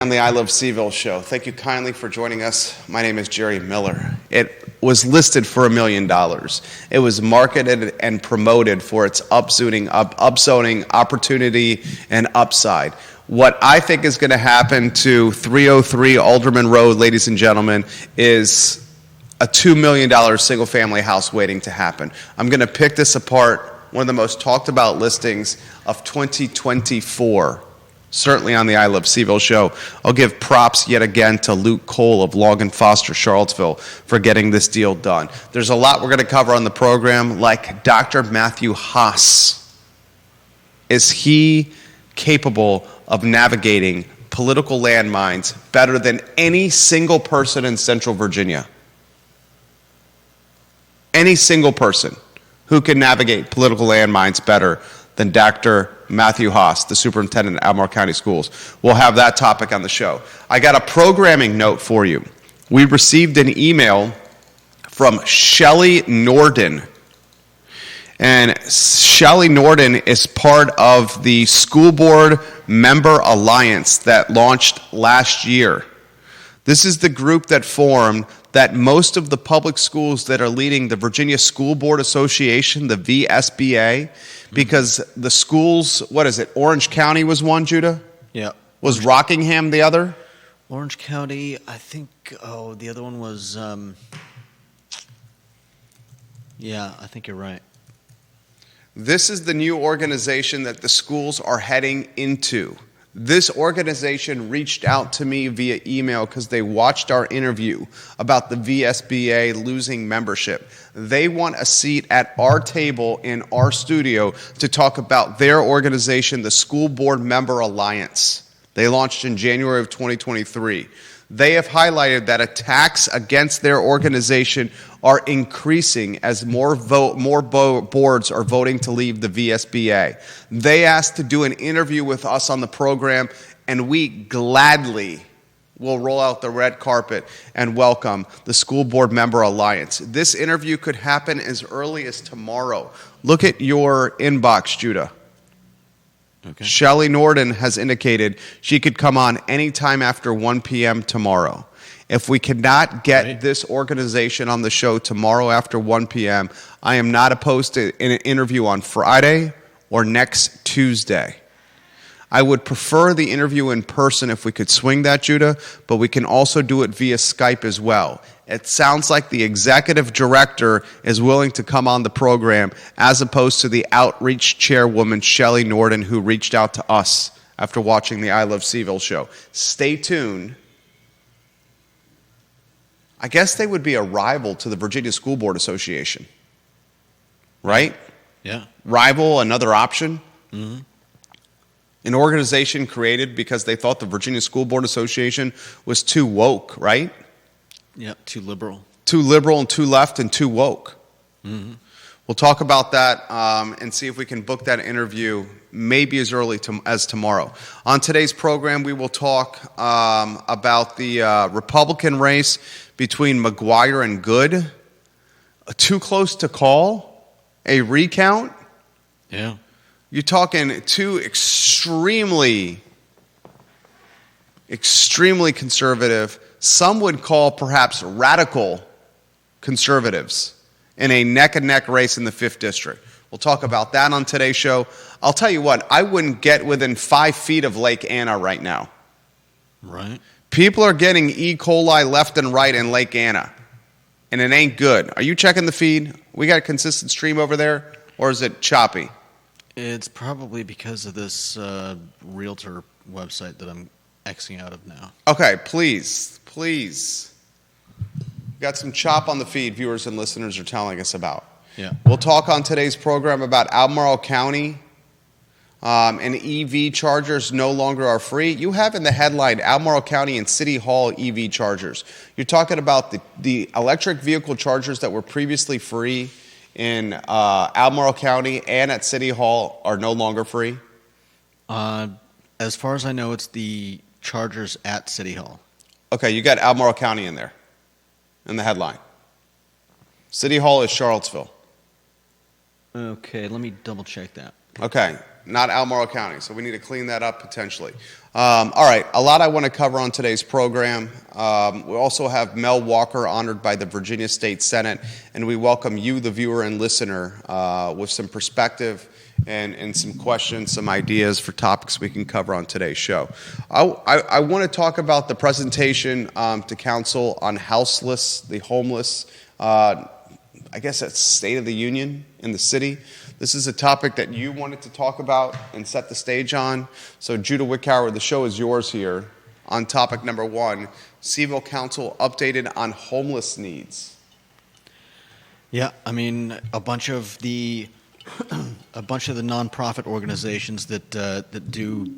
On the I Love CVille Show. Thank you kindly for joining us. My name is Jerry Miller. It was listed for $1 million. It was marketed and promoted for its upzoning opportunity and upside. What I think is going to happen to 303 Alderman Road, ladies and gentlemen, is a $2 million single-family house waiting to happen. I'm going to pick this apart, one of the most talked about listings of 2024. Certainly on the I Love CVille Show. I'll give props yet again to Luke Cole of Long and Foster, Charlottesville, for getting this deal done. There's a lot we're going to cover on the program, like Dr. Matthew Haas. Is he capable of navigating political landmines better than any single person in Central Virginia? Any single person who can navigate political landmines better than Dr. Matthew Haas, the superintendent of Albemarle County Schools. We'll have that topic on the show. I got a programming note for you. We received an email from Shelley Norden. And Shelley Norden is part of the School Board Member Alliance that launched last year. This is the group that formed that most of the public schools that are leading the Virginia School Board Association, the VSBA, because the schools, what is it, Orange County was one, Judah? Yeah. Was Rockingham the other? Orange County, I think, the other one was, yeah, I think you're right. This is the new organization that the schools are heading into. This organization reached out to me via email because they watched our interview about the VSBA losing membership. They want a seat at our table in our studio to talk about their organization, the School Board Member Alliance. They launched in January of 2023. They have highlighted that attacks against their organization are increasing as more boards are voting to leave the VSBA. They asked to do an interview with us on the program, and we gladly will roll out the red carpet and welcome the School Board Member Alliance. This interview could happen as early as tomorrow. Look at your inbox, Judah. Okay. Shelley Norden has indicated she could come on anytime after 1 p.m. tomorrow. If we cannot get this organization on the show tomorrow after 1 p.m., I am not opposed to an interview on Friday or next Tuesday. I would prefer the interview in person if we could swing that, Judah, but we can also do it via Skype as well. It sounds like the executive director is willing to come on the program as opposed to the outreach chairwoman, Shelley Norden, who reached out to us after watching the I Love CVille show. Stay tuned. I guess they would be a rival to the Virginia School Board Association, right? Yeah. Rival, another option. Mm-hmm. An organization created because they thought the Virginia School Board Association was too woke, right? Yeah, too liberal. Too liberal and too left and too woke. Mm-hmm. We'll talk about that and see if we can book that interview maybe as early as tomorrow. On today's program, we will talk about the Republican race between McGuire and Good. Too close to call? A recount? Yeah. You're talking two extremely conservative, some would call perhaps radical conservatives in a neck-and-neck race in the 5th District. We'll talk about that on today's show. I'll tell you what, I wouldn't get within 5 feet of Lake Anna right now. Right. People are getting E. coli left and right in Lake Anna, and it ain't good. Are you checking the feed? We got a consistent stream over there, or is it choppy? It's probably because of this realtor website that I'm Xing out of now. Okay, please. Got some chop on the feed viewers and listeners are telling us about. Yeah. We'll talk on today's program about Albemarle County and EV chargers no longer are free. You have in the headline Albemarle County and City Hall EV chargers. You're talking about the electric vehicle chargers that were previously free in Albemarle County and at City Hall are no longer free? As far as I know, it's the chargers at City Hall. Okay, you got Albemarle County in there, in the headline. City Hall is Charlottesville. Okay, let me double check that. Okay. not Albemarle County. So we need to clean that up potentially. All right, a lot I want to cover on today's program. We also have Mel Walker honored by the Virginia State Senate, and we welcome you, the viewer and listener, with some perspective and some questions, some ideas for topics we can cover on today's show. I want to talk about the presentation to council on houseless, the homeless. I guess that's State of the Union in the city. This is a topic that you wanted to talk about and set the stage on. So Judah Wickower, the show is yours here on topic number 1, CVille Council updated on homeless needs. Yeah, I mean, a bunch of the nonprofit organizations that do,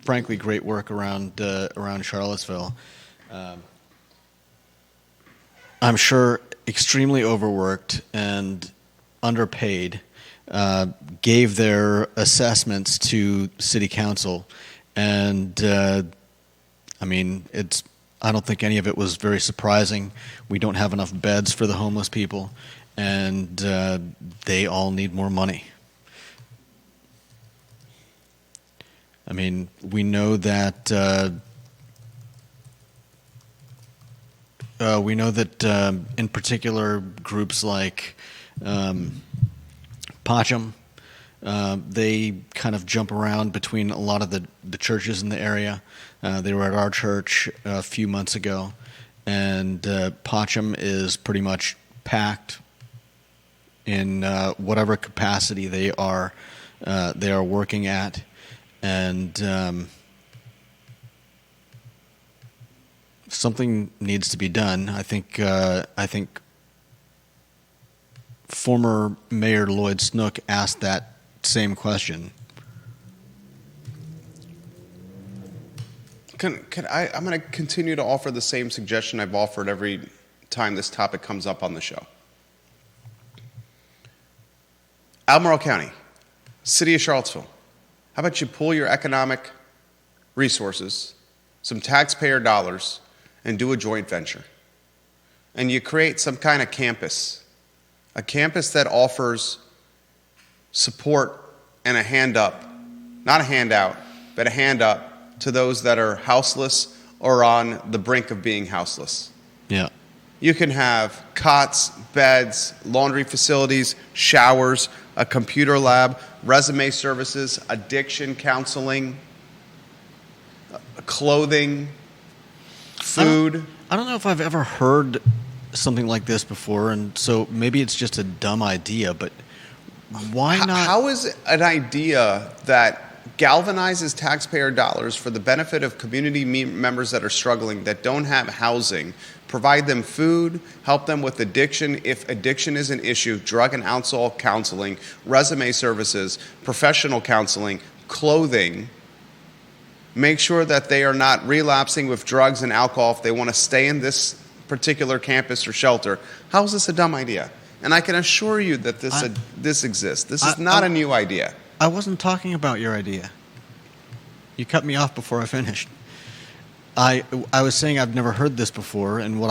frankly, great work around Charlottesville. I'm sure extremely overworked and underpaid, gave their assessments to city council, and I mean, I don't think any of it was very surprising. We don't have enough beds for the homeless people, and they all need more money. I mean, we know that in particular groups like Pacham, they kind of jump around between a lot of the churches in the area. They were at our church a few months ago, and Pacham is pretty much packed in whatever capacity they are working at, and something needs to be done. I think former Mayor Lloyd Snook asked that same question. I'm going to continue to offer the same suggestion I've offered every time this topic comes up on the show. Albemarle County, City of Charlottesville, how about you pull your economic resources, some taxpayer dollars, and do a joint venture? And you create some kind of campus, a campus that offers support and a hand up, not a handout, but a hand up to those that are houseless or on the brink of being houseless. Yeah. You can have cots, beds, laundry facilities, showers, a computer lab, resume services, addiction counseling, clothing, food. I don't know if I've ever heard something like this before, and so maybe it's just a dumb idea, but why not? How is it an idea that galvanizes taxpayer dollars for the benefit of community members that are struggling, that don't have housing, provide them food, help them with addiction, if addiction is an issue, drug and alcohol counseling, resume services, professional counseling, clothing, make sure that they are not relapsing with drugs and alcohol if they want to stay in this particular campus or shelter? How is this a dumb idea? And I can assure you that this exists. This is not a new idea. I wasn't talking about your idea. You cut me off before I finished. I was saying I've never heard this before, and what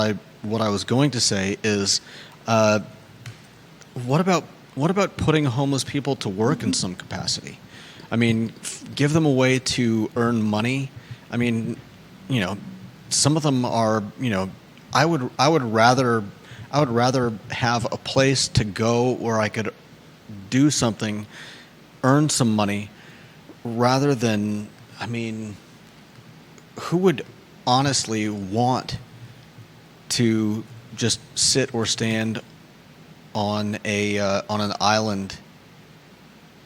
I was going to say is, what about putting homeless people to work in some capacity? I mean, give them a way to earn money. I mean, you know, some of them are, you know, I would rather have a place to go where I could do something, earn some money, rather than, I mean, who would honestly want to just sit or stand on an island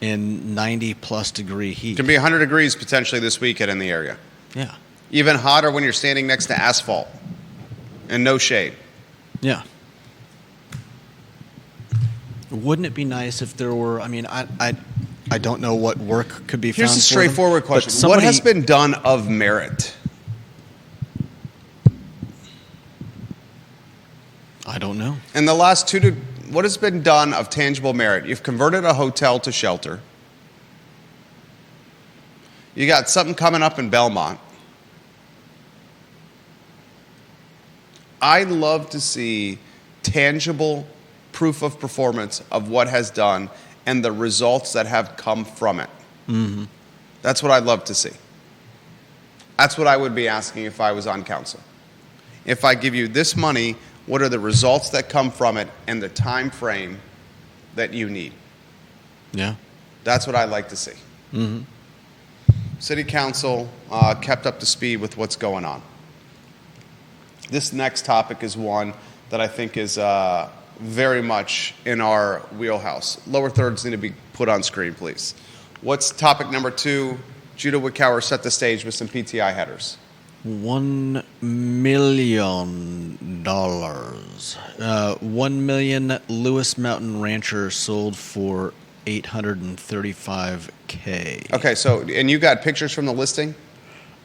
in 90+ degree heat? It can be 100 degrees potentially this weekend in the area. Yeah. Even hotter when you're standing next to asphalt and no shade. Yeah. Wouldn't it be nice if there were, I mean, I don't know what work could be found. Here's a straightforward question. What has been done of merit? I don't know. In the last what has been done of tangible merit? You've converted a hotel to shelter. You got something coming up in Belmont. I love to see tangible proof of performance of what has done and the results that have come from it. Mm-hmm. That's what I'd love to see. That's what I would be asking if I was on council. If I give you this money, what are the results that come from it and the time frame that you need? Yeah. That's what I'd like to see. Mm-hmm. City Council kept up to speed with what's going on. This next topic is one that I think is very much in our wheelhouse. Lower thirds need to be put on screen, please. What's topic number 2? Judah Wickower set the stage with some PTI headers. $1 million. 1 million Lewis Mountain Rancher sold for $835K. Okay, so, and you got pictures from the listing?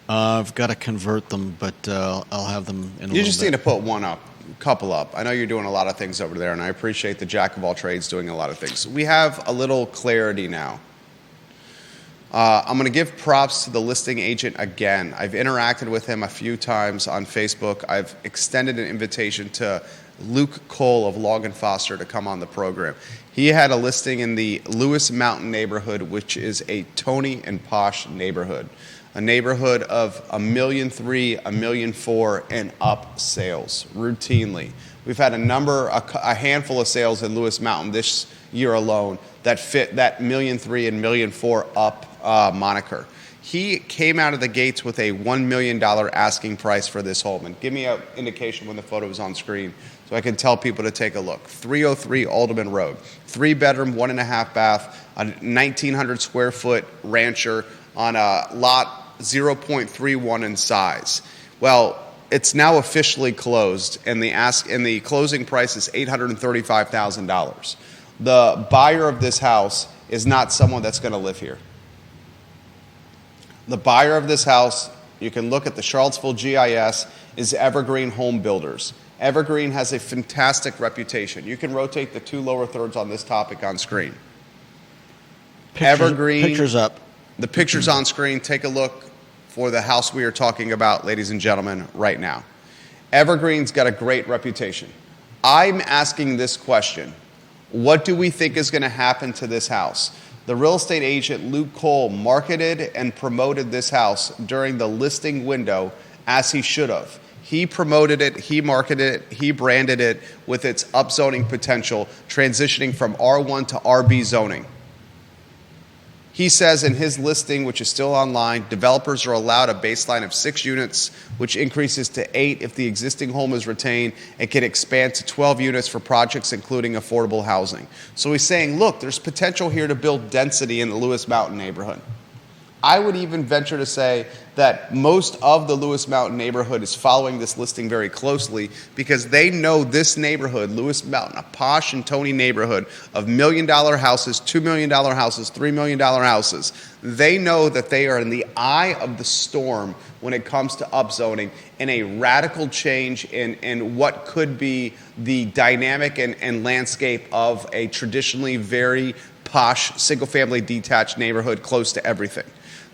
I've got to convert them, but I'll have them in a little bit. You just need to put one up, a couple up. I know you're doing a lot of things over there, and I appreciate the jack of all trades doing a lot of things. We have a little clarity now. I'm going to give props to the listing agent again. I've interacted with him a few times on Facebook. I've extended an invitation to Luke Cole of Long & Foster to come on the program. He had a listing in the Lewis Mountain neighborhood, which is a Tony and posh neighborhood. A neighborhood of $1.3 million, $1.4 million and up sales routinely. We've had a handful of sales in Lewis Mountain this year alone that fit that $1.3 million and $1.4 million up moniker. He came out of the gates with a $1 million asking price for this home. And give me an indication when the photo is on screen so I can tell people to take a look. 303 Alderman Road. 3-bedroom, 1.5 bath, a 1,900 square foot rancher on a lot 0.31 in size. Well, it's now officially closed, and the closing price is $835,000. The buyer of this house is not someone that's going to live here. The buyer of this house, you can look at the Charlottesville GIS, is Evergreen Home Builders. Evergreen has a fantastic reputation. You can rotate the 2 lower thirds on this topic on screen. Evergreen. Pictures up. The picture's on screen. Take a look for the house we are talking about, ladies and gentlemen, right now. Evergreen's got a great reputation. I'm asking this question. What do we think is going to happen to this house? The real estate agent, Luke Cole, marketed and promoted this house during the listing window as he should have. He promoted it, he marketed it, he branded it with its upzoning potential, transitioning from R1 to RB zoning. He says in his listing, which is still online, developers are allowed a baseline of 6 units, which increases to 8 if the existing home is retained and can expand to 12 units for projects including affordable housing. So he's saying, look, there's potential here to build density in the Lewis Mountain neighborhood. I would even venture to say that most of the Lewis Mountain neighborhood is following this listing very closely because they know this neighborhood, Lewis Mountain, a posh and Tony neighborhood of $1 million houses, $2 million houses, $3 million houses. They know that they are in the eye of the storm when it comes to upzoning and a radical change in what could be the dynamic and landscape of a traditionally very posh, single-family detached neighborhood close to everything.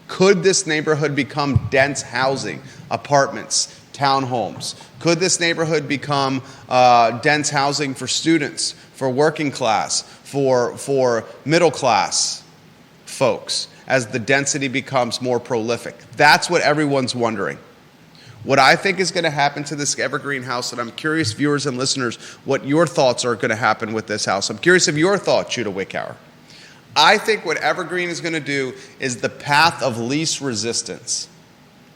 Could this neighborhood become dense housing, apartments, townhomes? Could this neighborhood become dense housing for students, for working class, for middle class folks as the density becomes more prolific? That's what everyone's wondering. What I think is going to happen to this Evergreen house, and I'm curious, viewers and listeners, what your thoughts are going to happen with this house. I'm curious of your thoughts, Judah Wickower. I think what Evergreen is going to do is the path of least resistance.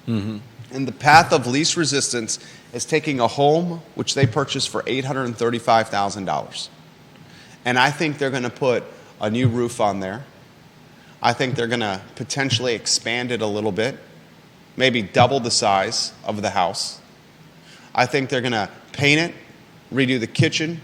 Mm-hmm. And the path of least resistance is taking a home which they purchased for $835,000. And I think they're going to put a new roof on there. I think they're going to potentially expand it a little bit, maybe double the size of the house. I think they're going to paint it, redo the kitchen,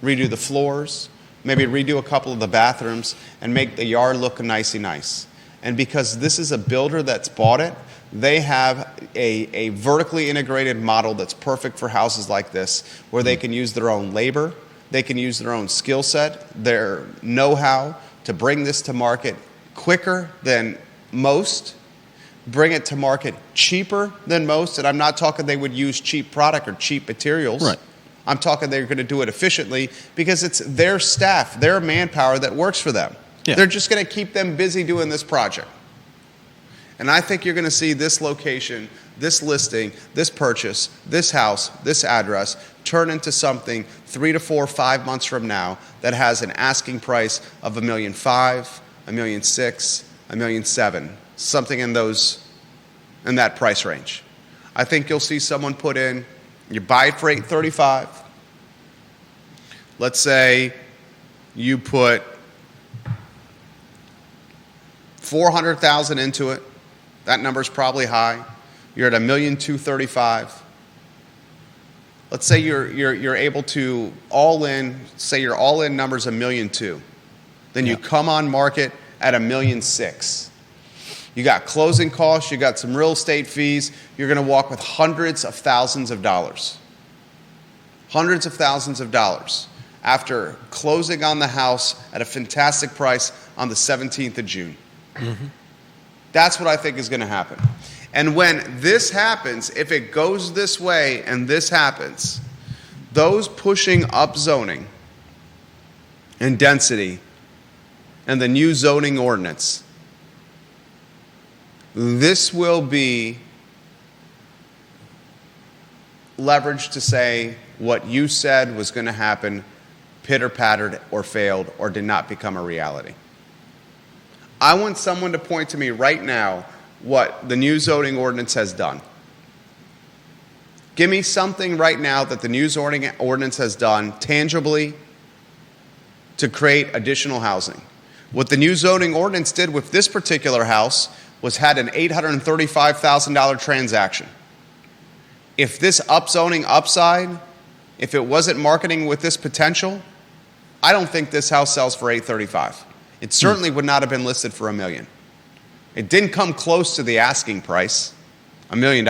redo the floors, maybe redo a couple of the bathrooms and make the yard look nicey nice. And because this is a builder that's bought it, they have a vertically integrated model that's perfect for houses like this, where they can use their own labor, they can use their own skill set, their know-how to bring this to market quicker than most, bring it to market cheaper than most. And I'm not talking they would use cheap product or cheap materials. Right. I'm talking they're going to do it efficiently because it's their staff, their manpower that works for them. Yeah. They're just going to keep them busy doing this project. And I think you're going to see this location, this listing, this purchase, this house, this address turn into something 3 to 4, 5 months from now that has an asking price of $1.5 million, $1.6 million, $1.7 million, something in that price range. I think you'll see someone put in, you buy it for $835. Let's say you put $400,000 into it. That number's probably high. You're at $1,235,000. Let's say you're able to all in. Say your all in number's $1.2 million. Then you come on market at $1.6 million. You got closing costs. You got some real estate fees. You're going to walk with hundreds of thousands of dollars. Hundreds of thousands of dollars after closing on the house at a fantastic price on the 17th of June. Mm-hmm. That's what I think is going to happen. And when this happens, if it goes this way and this happens, those pushing up zoning and density and the new zoning ordinance, this will be leverage to say what you said was going to happen pitter-pattered or failed or did not become a reality. I want someone to point to me right now what the new zoning ordinance has done. Give me something right now that the new zoning ordinance has done tangibly to create additional housing. What the new zoning ordinance did with this particular house was had an $835,000 transaction. If this upzoning upside, if it wasn't marketing with this potential, I don't think this house sells for $835,000. It certainly would not have been listed for $1 million. It didn't come close to the asking price, $1 million.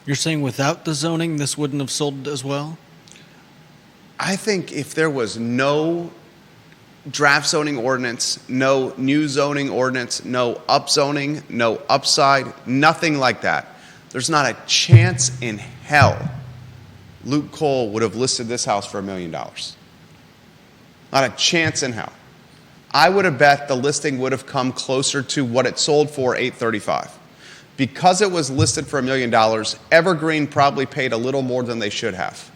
You're saying without the zoning, this wouldn't have sold as well? I think if there was no draft zoning ordinance, no new zoning ordinance, no upzoning, no upside, nothing like that, there's not a chance in hell Luke Cole would have listed this house for $1 million. Not a chance in hell. I would have bet the listing would have come closer to what it sold for, $835,000. Because it was listed for $1 million, Evergreen probably paid a little more than they should have.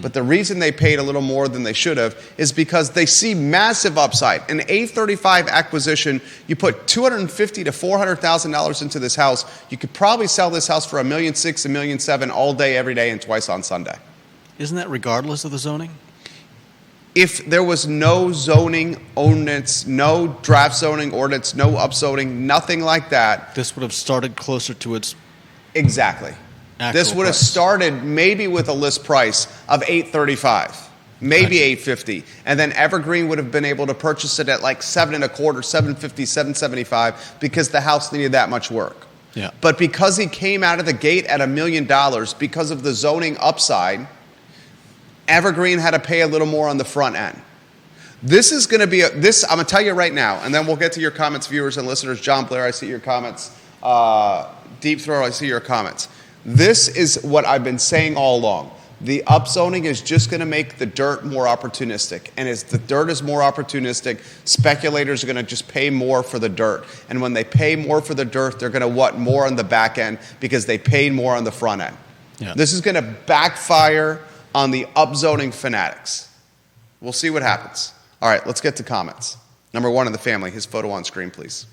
But the reason they paid a little more than they should have is because they see massive upside. An $835,000 acquisition, you put $250,000 to $400,000 into this house, you could probably sell this house for $1.6 million, $1.7 million all day, every day, and twice on Sunday. Isn't that regardless of the zoning? If there was no zoning ordinance, no draft zoning ordinance, no upzoning, nothing like that. This would have started closer to its Exactly. This would have started maybe with a list price of $835,000, maybe $850,000, and then Evergreen would have been able to purchase it at like $7.25, $750,000, $775,000 because the house needed that much work. Yeah. But because he came out of the gate at $1 million because of the zoning upside, Evergreen had to pay a little more on the front end. This is going to be I'm going to tell you right now, and then we'll get to your comments, viewers and listeners. John Blair, I see your comments. Deep Throat, I see your comments. This is what I've been saying all along. The upzoning is just going to make the dirt more opportunistic. And as the dirt is more opportunistic, speculators are going to just pay more for the dirt. And when they pay more for the dirt, they're going to want more on the back end because they paid more on the front end. Yeah. This is going to backfire on the upzoning fanatics. We'll see what happens. All right, let's get to comments. Number one in the family, his photo on screen, please.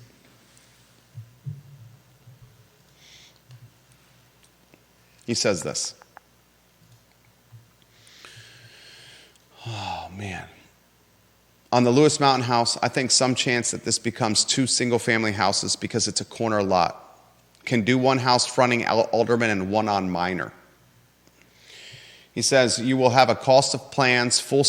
He says this. Oh, man. On the Lewis Mountain house, I think some chance that this becomes 2 single-family houses because it's a corner lot. Can do one house fronting Alderman and one on Minor. He says, you will have a cost of plans, full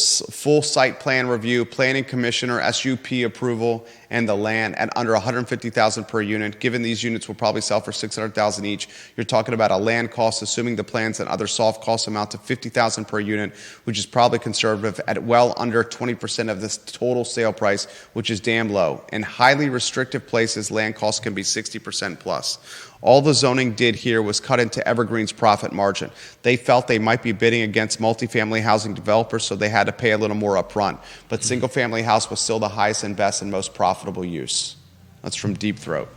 site plan review, planning commissioner, SUP approval, and the land at under $150,000 per unit. Given these units will probably sell for $600,000 each, you're talking about a land cost, assuming the plans and other soft costs amount to $50,000 per unit, which is probably conservative at well under 20% of this total sale price, which is damn low. In highly restrictive places, land costs can be 60% plus. All the zoning did here was cut into Evergreen's profit margin. They felt they might be bidding against multifamily housing developers, so they had to pay a little more upfront. But single-family house was still the highest and best and most profitable use. That's from Deep Throat.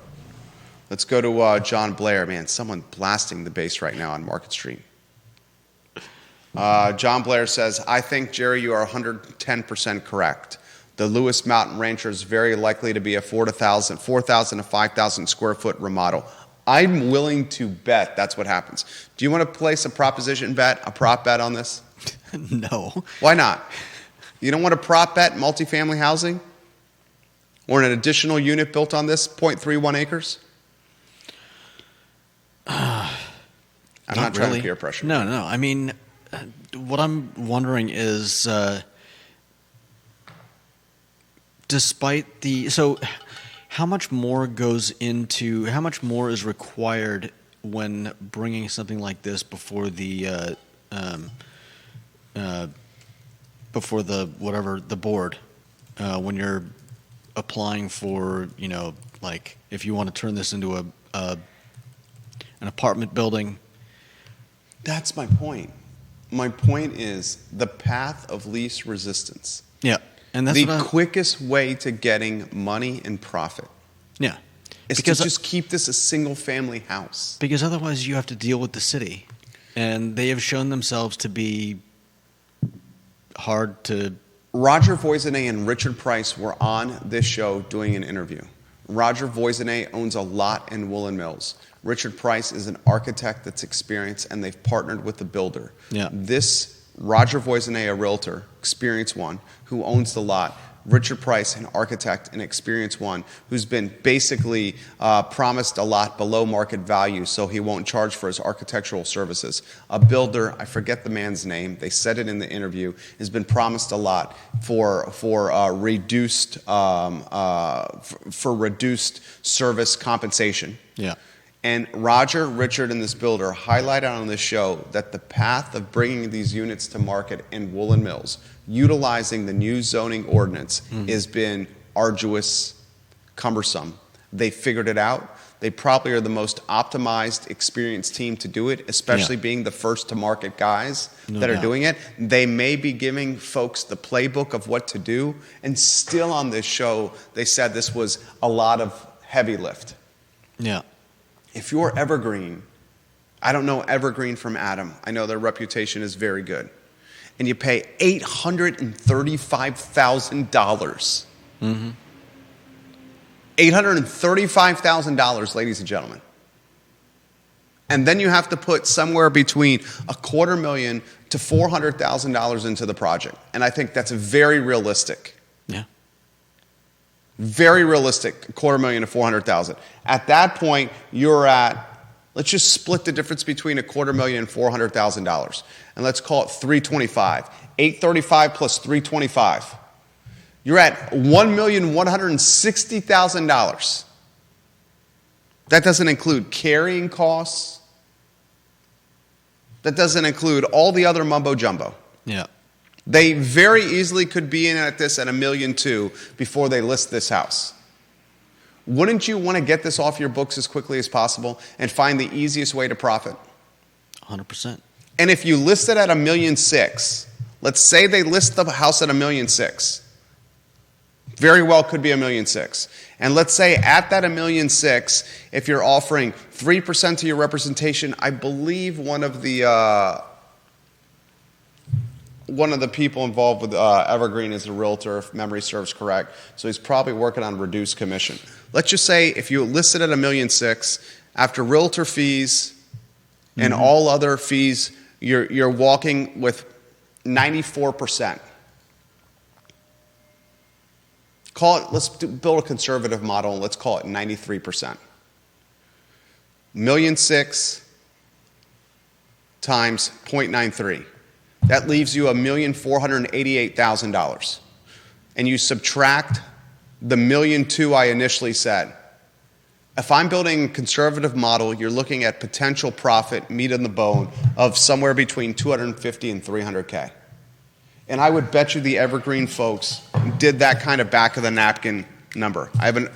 Let's go to John Blair. Man, someone blasting the bass right now on Market Street. John Blair says, I think, Jerry, you are 110% correct. The Lewis Mountain Rancher is very likely to be a 4,000 to 5,000 square foot remodel. I'm willing to bet that's what happens. Do you want to place a proposition bet, a prop bet on this? No. Why not? You don't want to prop bet multifamily housing? Or an additional unit built on this, 0.31 acres? I'm not trying to peer pressure. No. I mean, what I'm wondering is, despite the... So how much more is required when bringing something like this before the board, when you're applying for, like if you want to turn this into an apartment building? That's my point. My point is the path of least resistance. Yeah. And that's the quickest way to getting money and profit. Yeah. Is to just keep this a single-family house. Because otherwise you have to deal with the city. And they have shown themselves to be hard to... Roger Voisinay and Richard Price were on this show doing an interview. Roger Voisinay owns a lot in Woolen Mills. Richard Price is an architect that's experienced, and they've partnered with the builder. Yeah. This Roger Voisinay, a realtor, experienced one, who owns the lot. Richard Price, an architect, an experienced one, who's been basically promised a lot below market value so he won't charge for his architectural services. A builder, I forget the man's name, they said it in the interview, has been promised a lot for reduced service compensation. Yeah. And Roger, Richard, and this builder highlighted on this show that the path of bringing these units to market in Woolen Mills, utilizing the new zoning ordinance, has been arduous, cumbersome. They figured it out. They probably are the most optimized, experienced team to do it, especially being the first to market guys that are doing it. They may be giving folks the playbook of what to do. And still on this show, they said this was a lot of heavy lift. Yeah. If you're Evergreen, I don't know Evergreen from Adam. I know their reputation is very good. And you pay $835,000. $835,000, ladies and gentlemen. And then you have to put somewhere between $250,000 to $400,000 into the project. And I think that's very realistic. Yeah. Very realistic, $250,000 to $400,000. At that point, you're at, let's just split the difference between $250,000 and $400,000. And let's call it $325,000. $835,000 plus $325,000. You're at $1,160,000. That doesn't include carrying costs. That doesn't include all the other mumbo jumbo. Yeah. They very easily could be in at this at $1.2 million before they list this house. Wouldn't you want to get this off your books as quickly as possible and find the easiest way to profit? 100%. And if you list it at $1.6 million, let's say they list the house at $1.6 million. Very well could be $1.6 million. And let's say at that $1.6 million, if you're offering 3% to your representation, I believe one of the people involved with Evergreen is a realtor, if memory serves correct. So he's probably working on reduced commission. Let's just say if you list it at $1.6 million, after realtor fees and all other fees, you're walking with 94%. Let's build a conservative model and let's call it 93%. $1.6 million times 0.93. That leaves you $1,488,000. And you subtract the $1.2 million I initially said. If I'm building a conservative model, you're looking at potential profit, meat on the bone, of somewhere between $250 and $300K. And I would bet you the Evergreen folks did that kind of back of the napkin number. I have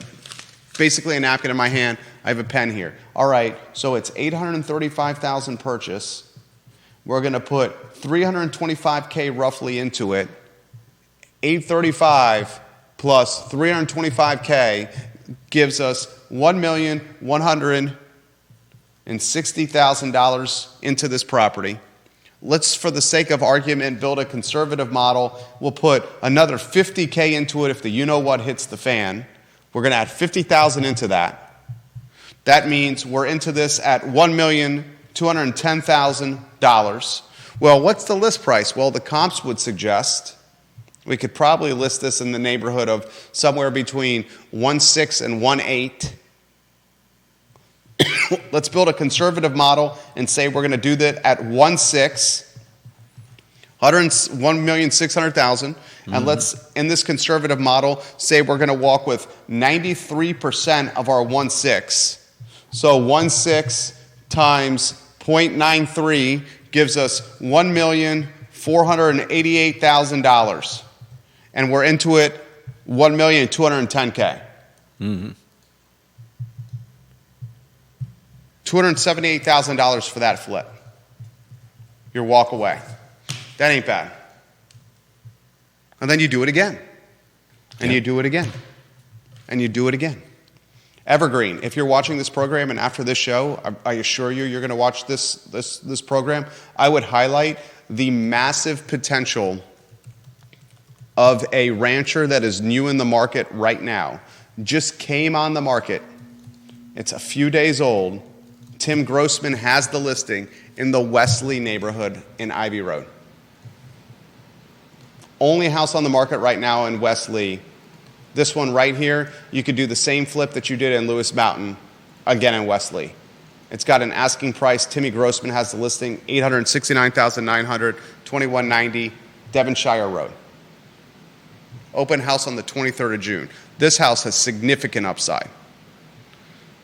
basically a napkin in my hand. I have a pen here. All right, so it's $835,000 purchase. We're going to put $325K roughly into it. 835 plus $325K gives us $1,160,000 into this property. Let's, for the sake of argument, build a conservative model. We'll put another $50K into it if the you-know-what hits the fan. We're going to add $50,000 into that. That means we're into this at $1,210,000. Well, what's the list price? Well, the comps would suggest we could probably list this in the neighborhood of somewhere between 1.6 and 1.8. Let's build a conservative model and say we're going to do that at 1.6, $1,600,000. And let's, in this conservative model, say we're going to walk with 93% of our 1.6. So 1.6 times 0.93 gives us $1,488,000. And we're into it $1,210K. $278,000 for that flip. Your walk away. That ain't bad. And then you do it again. And you do it again. And you do it again. Evergreen, if you're watching this program and after this show, I assure you you're going to watch this program, I would highlight the massive potential of a rancher that is new in the market right now. Just came on the market. It's a few days old. Tim Grossman has the listing in the Wesley neighborhood in Ivy Road. Only house on the market right now in Wesley. This one right here, you could do the same flip that you did in Lewis Mountain, again in Wesley. It's got an asking price. Timmy Grossman has the listing, $869,900, 2190 Devonshire Road. Open house on the 23rd of June. This house has significant upside.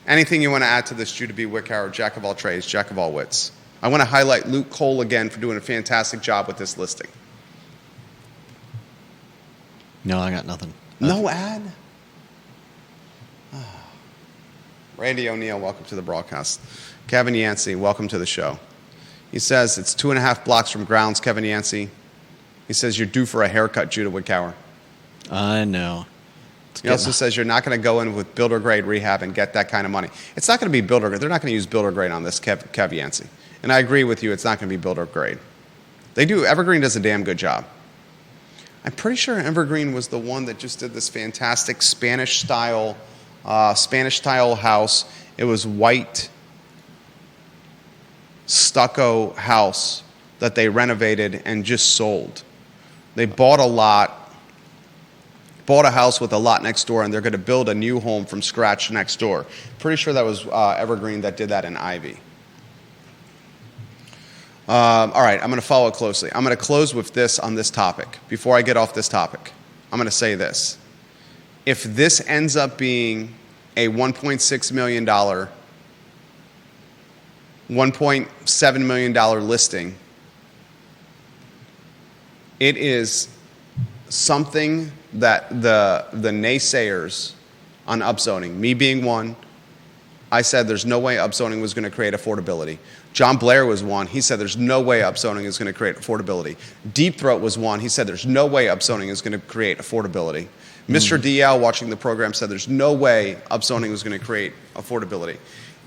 Anything you want to add to this, Judah B. Wickhauer, jack of all trades, jack of all wits? I want to highlight Luke Cole again for doing a fantastic job with this listing. No, I got nothing. No ad? Randy O'Neill, welcome to the broadcast. Kevin Yancey, welcome to the show. He says it's 2.5 blocks from grounds, Kevin Yancey. He says you're due for a haircut, Judah Wickhauer. I know. He also says you're not going to go in with builder grade rehab and get that kind of money. It's not going to be builder grade. They're not going to use builder grade on this, Kev Yancey. And I agree with you, it's not going to be builder grade. Evergreen does a damn good job. I'm pretty sure Evergreen was the one that just did this fantastic Spanish style house. It was white stucco house that they renovated and just sold. They bought a house with a lot next door, and they're going to build a new home from scratch next door. Pretty sure that was Evergreen that did that in Ivy. All right, I'm going to follow it closely. I'm going to close with this on this topic. Before I get off this topic, I'm going to say this. If this ends up being a $1.6 million, $1.7 million listing, it is something that the naysayers on upzoning, me being one, I said there's no way upzoning was going to create affordability. John Blair was one. He said there's no way upzoning is going to create affordability. Deep Throat was one. He said there's no way upzoning is going to create affordability. Mr. DL, watching the program, said there's no way upzoning was going to create affordability.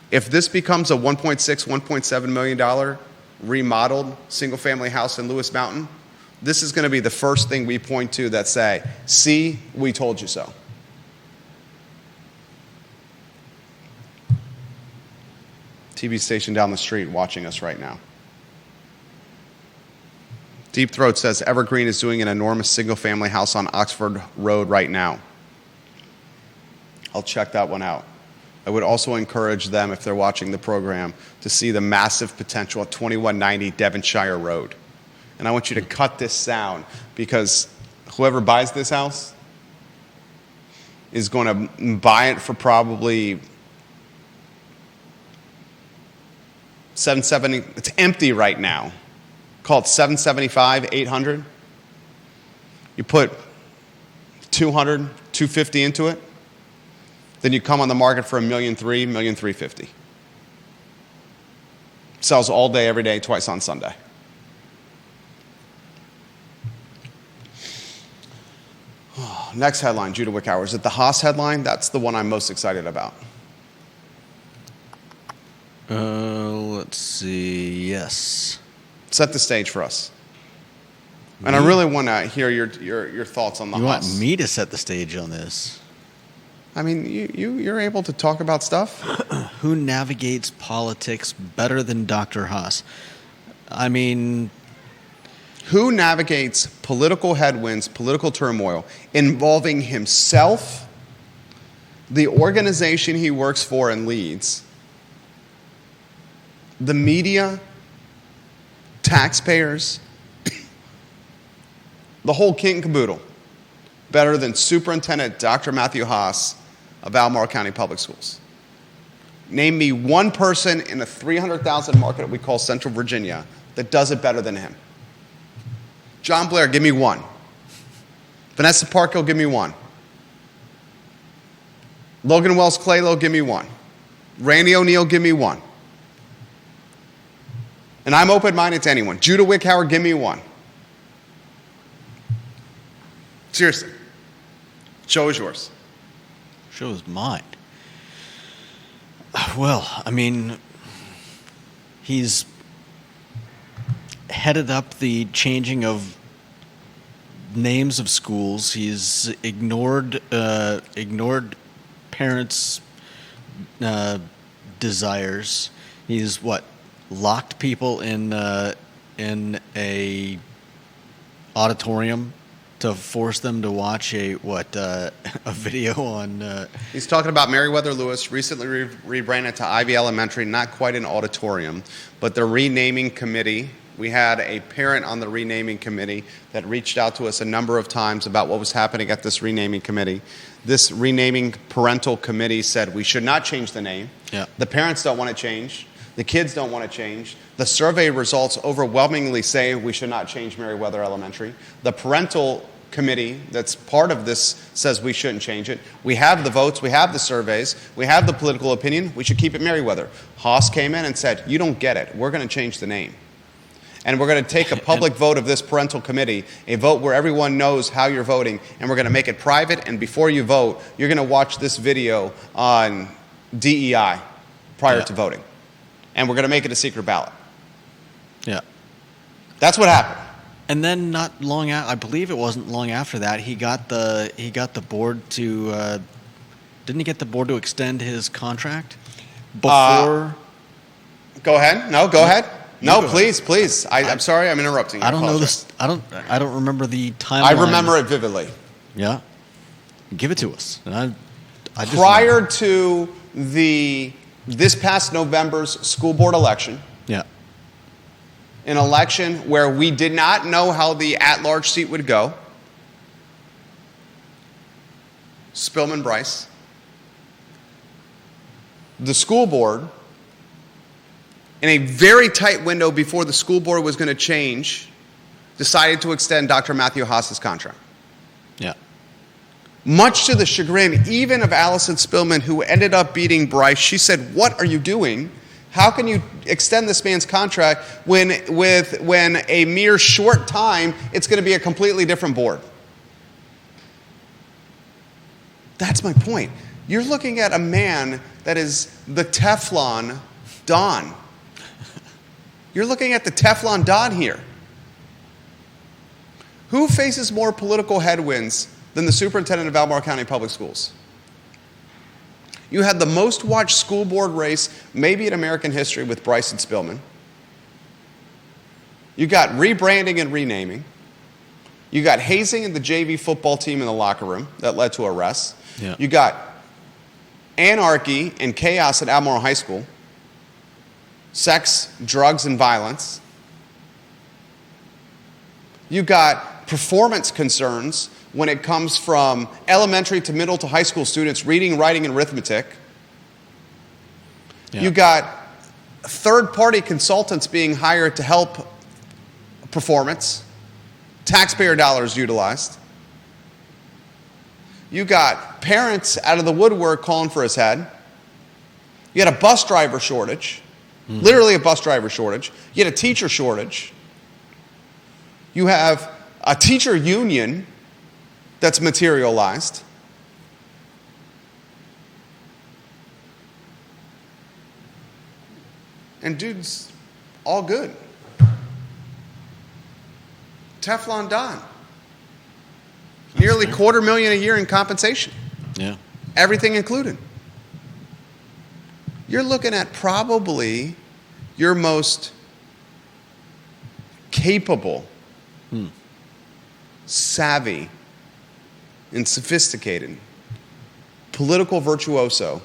If this becomes a $1.6, $1.7 million remodeled single-family house in Lewis Mountain, this is going to be the first thing we point to that say, see, we told you so. TV station down the street watching us right now. Deep Throat says Evergreen is doing an enormous single-family house on Oxford Road right now. I'll check that one out. I would also encourage them, if they're watching the program, to see the massive potential at 2190 Devonshire Road. And I want you to cut this sound, because whoever buys this house, is going to buy it for probably $770. It's empty right now. Call it $775, $800. You put $200, $250 into it, then you come on the market for $1,300,000, $1,350,000. Sells all day, every day, twice on Sunday. Next headline, Judah Wickhauer. Is it the Haas headline? That's the one I'm most excited about. Let's see. Yes. Set the stage for us. And I really want to hear your thoughts on the Haas. You want me to set the stage on this? I mean, you're able to talk about stuff. Who navigates politics better than Dr. Haas? I mean, who navigates political headwinds, political turmoil involving himself, the organization he works for and leads, the media, taxpayers, the whole kit and caboodle, better than Superintendent Dr. Matthew Haas of Albemarle County Public Schools? Name me one person in a 300,000 market we call Central Virginia that does it better than him. John Blair, give me one. Vanessa Parkhill, give me one. Logan Wells Claylow, give me one. Randy O'Neill, give me one. And I'm open-minded to anyone. Judah Wickhauer, give me one. Seriously. Show is yours. Show is mine. Well, I mean, he's headed up the changing of names of schools. He's ignored parents' desires. He's locked people in a auditorium to force them to watch a video on. He's talking about Meriwether Lewis, recently rebranded to Ivy Elementary, not quite an auditorium, but the renaming committee. We had a parent on the renaming committee that reached out to us a number of times about what was happening at this renaming committee. This renaming parental committee said we should not change the name. Yeah. The parents don't want to change. The kids don't want to change. The survey results overwhelmingly say we should not change Meriwether Elementary. The parental committee that's part of this says we shouldn't change it. We have the votes, we have the surveys, we have the political opinion, we should keep it Meriwether. Haas came in and said, you don't get it, we're going to change the name. And we're going to take a public vote of this parental committee, a vote where everyone knows how you're voting, and we're going to make it private, and before you vote, you're going to watch this video on DEI prior to voting. And we're going to make it a secret ballot. Yeah. That's what happened. And then not long I believe it wasn't long after that, he got the board to didn't he get the board to extend his contract before? Go ahead. No, go ahead. No, go please. I'm sorry, I'm interrupting you. I don't know this. I don't remember the timeline. I remember it vividly. Yeah. Give it to us. And I just prior remember. to this past November's school board election, Yeah. an election where we did not know how the at-large seat would go, Spillman Bryce, the school board, in a very tight window before the school board was going to change, decided to extend Dr. Matthew Haas's contract. Yeah. Much to the chagrin even of Allison Spillman, who ended up beating Bryce. She said, what are you doing? How can you extend this man's contract when a mere short time it's going to be a completely different board? That's my point. You're looking at a man that is the Teflon Don. You're looking at the Teflon Don here. Who faces more political headwinds than the superintendent of Albemarle County Public Schools? You had the most watched school board race, maybe in American history, with Bryce and Spillman. You got rebranding and renaming. You got hazing in the JV football team in the locker room that led to arrests. Yeah. You got anarchy and chaos at Albemarle High School. Sex, drugs, and violence. You got performance concerns when it comes from elementary to middle to high school students reading, writing, and arithmetic. Yeah. You got third-party consultants being hired to help performance, taxpayer dollars utilized. You got parents out of the woodwork calling for his head. You had a bus driver shortage, literally a bus driver shortage. You had a teacher shortage. You have a teacher union that's materialized. And dude's all good. Teflon Don. Nearly $250,000 a year in compensation. Yeah. Everything included. You're looking at probably your most capable, savvy, and sophisticated political virtuoso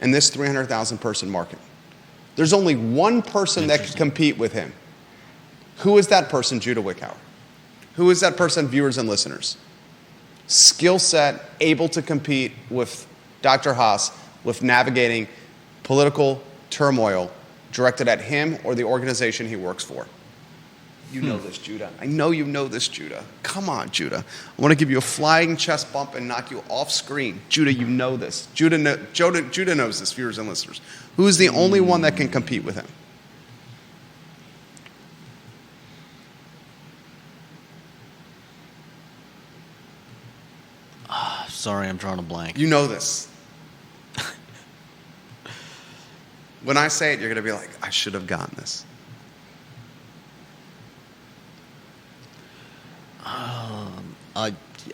in this 300,000 person market. There's only one person that can compete with him. Who is that person, Judah Wickhauer? Who is that person, viewers and listeners? Skill set, able to compete with Dr. Haas with navigating political turmoil directed at him or the organization he works for. You know this, Judah. I know you know this, Judah. Come on, Judah. I want to give you a flying chest bump and knock you off screen. Judah, you know this. Judah knows this, viewers and listeners. Who is the only one that can compete with him? Sorry, I'm drawing a blank. You know this. When I say it, you're going to be like, I should have gotten this.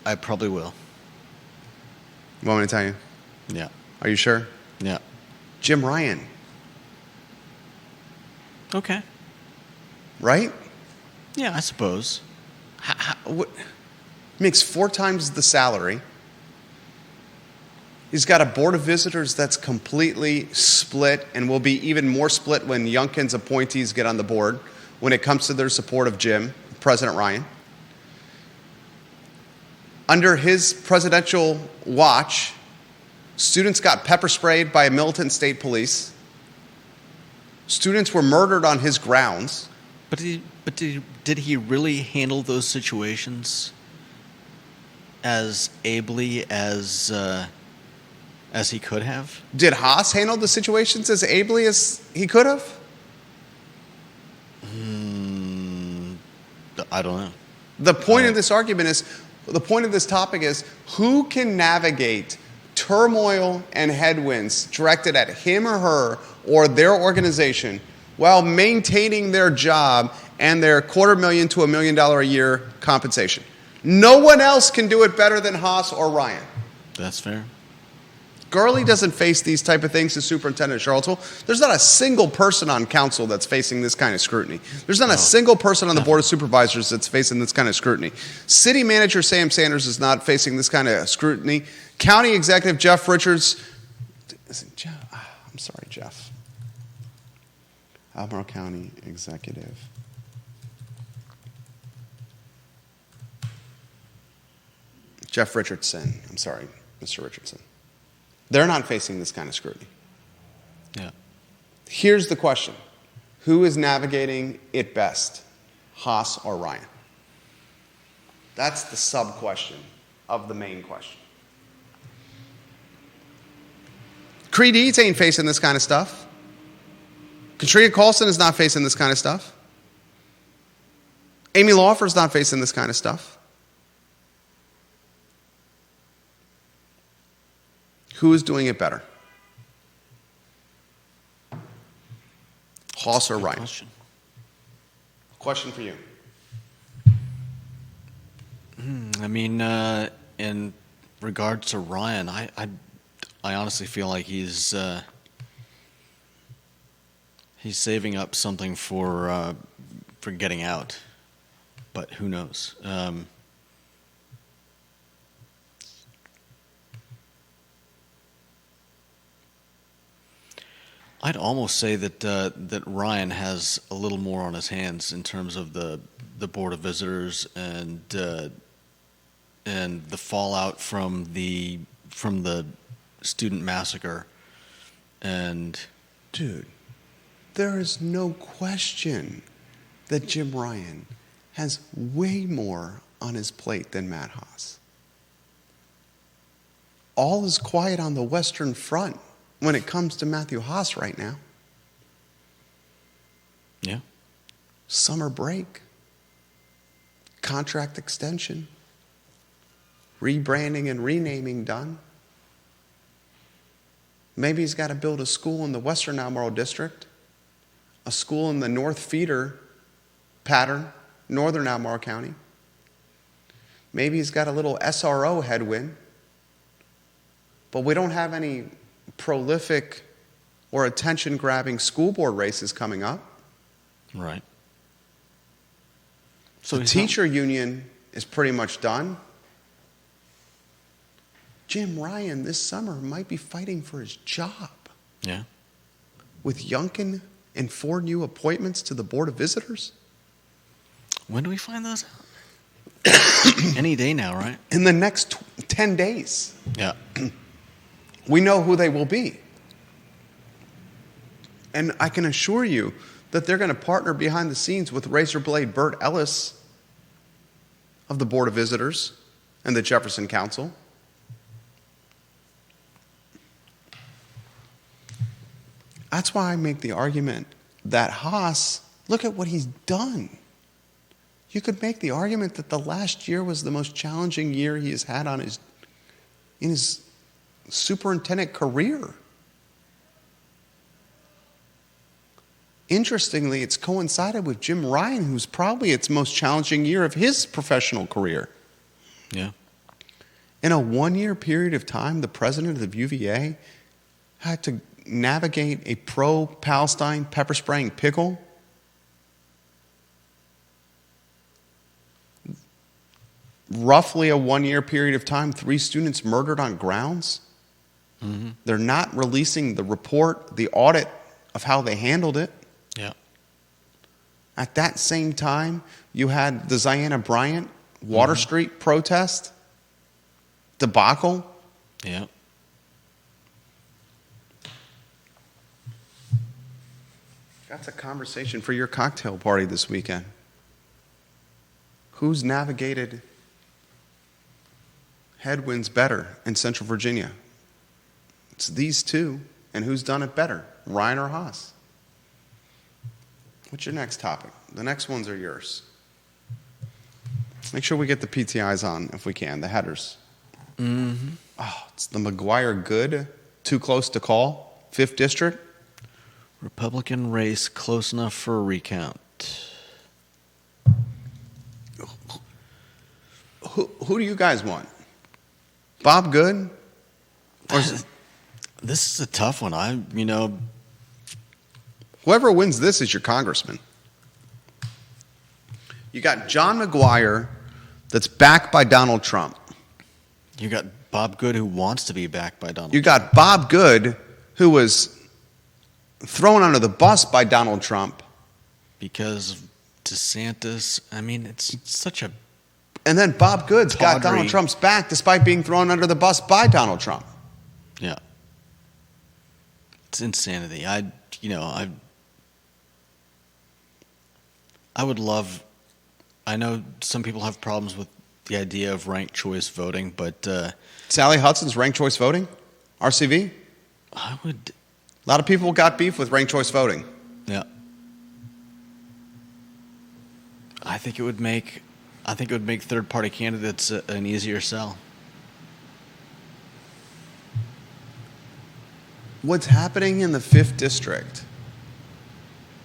I probably will. You want me to tell you? Yeah. Are you sure? Yeah. Jim Ryan. Okay. Right? Yeah, I suppose. What? Makes 4 times the salary. He's got a board of visitors that's completely split and will be even more split when Youngkin's appointees get on the board when it comes to their support of Jim, President Ryan. Under his presidential watch, students got pepper sprayed by a militant state police. Students were murdered on his grounds. But did he really handle those situations as ably as he could have? Did Haas handle the situations as ably as he could have? I don't know. The point of this argument is, the point of this topic is, who can navigate turmoil and headwinds directed at him or her or their organization while maintaining their job and their $250,000 to $1 million a year compensation? No one else can do it better than Haas or Ryan. That's fair. Gurley doesn't face these type of things as superintendent of Charlottesville. There's not a single person on council that's facing this kind of scrutiny. There's not a single person on the board of supervisors that's facing this kind of scrutiny. City manager Sam Sanders is not facing this kind of scrutiny. County executive Jeff Richards, I'm sorry, Jeff. Albemarle County executive. Jeff Richardson. I'm sorry, Mr. Richardson. They're not facing this kind of scrutiny. Yeah. Here's the question. Who is navigating it best, Haas or Ryan? That's the sub-question of the main question. Creed Eads ain't facing this kind of stuff. Katrina Carlson is not facing this kind of stuff. Amy Laufer's not facing this kind of stuff. Who is doing it better? Haas or Ryan? Question for you. I mean, in regards to Ryan, I honestly feel like he's saving up something for getting out, but who knows? I'd almost say that Ryan has a little more on his hands in terms of the board of visitors and and the fallout from the student massacre. And Dude, there is no question that Jim Ryan has way more on his plate than Matt Haas. All is quiet on the Western Front when it comes to Matthew Haas right now. yeah, Summer break, contract extension, rebranding and renaming done. Maybe he's got to build a school in the Western Albemarle District, a school in the North Feeder pattern, Northern Albemarle County. Maybe he's got a little SRO headwind, but we don't have any prolific or attention-grabbing school board races coming up. right. So The teacher union is pretty much done. Jim Ryan this summer might be fighting for his job. yeah. With Youngkin and 4 new appointments to the Board of Visitors? When do we find those out? Any day now, right? In the next 10 days. Yeah. We know who they will be. And I can assure you that they're going to partner behind the scenes with Razorblade Burt Ellis of the Board of Visitors and the Jefferson Council. That's why I make the argument that Haas, look at what he's done. You could make the argument that the last year was the most challenging year he has had in his superintendent career. Interestingly, it's coincided with Jim Ryan, who's probably its most challenging year of his professional career. Yeah. In a 1-year period of time, the president of the UVA had to navigate a pro-Palestine pepper spraying pickle. Roughly a 1-year period of time, 3 students murdered on grounds. Mm-hmm. They're not releasing the report, the audit of how they handled it. Yeah. At that same time, you had the Ziana Bryant Water Street protest debacle. Yeah. That's a conversation for your cocktail party this weekend. Who's navigated headwinds better in Central Virginia? It's these two, and who's done it better, Ryan or Haas? What's your next topic? The next ones are yours. Make sure we get the PTIs on if we can, the headers. Mm-hmm. Oh, it's the McGuire Good, too close to call, 5th District. Republican race close enough for a recount. Who do you guys want? Bob Good? Or is it, This is a tough one. whoever wins this is your congressman. You got John McGuire that's backed by Donald Trump. You got Bob Good, who wants to be backed by Donald. You got Bob Good, who was thrown under the bus by Donald Trump. Because of DeSantis. I mean, it's such a. And then Bob Good's got Tawdry. Donald Trump's back despite being thrown under the bus by Donald Trump. Yeah. It's insanity. I would love. I know some people have problems with the idea of ranked choice voting, but Sally Hudson's ranked choice voting, RCV. I would. A lot of people got beef with ranked choice voting. Yeah. I think it would make third-party candidates an easier sell. What's happening in the 5th District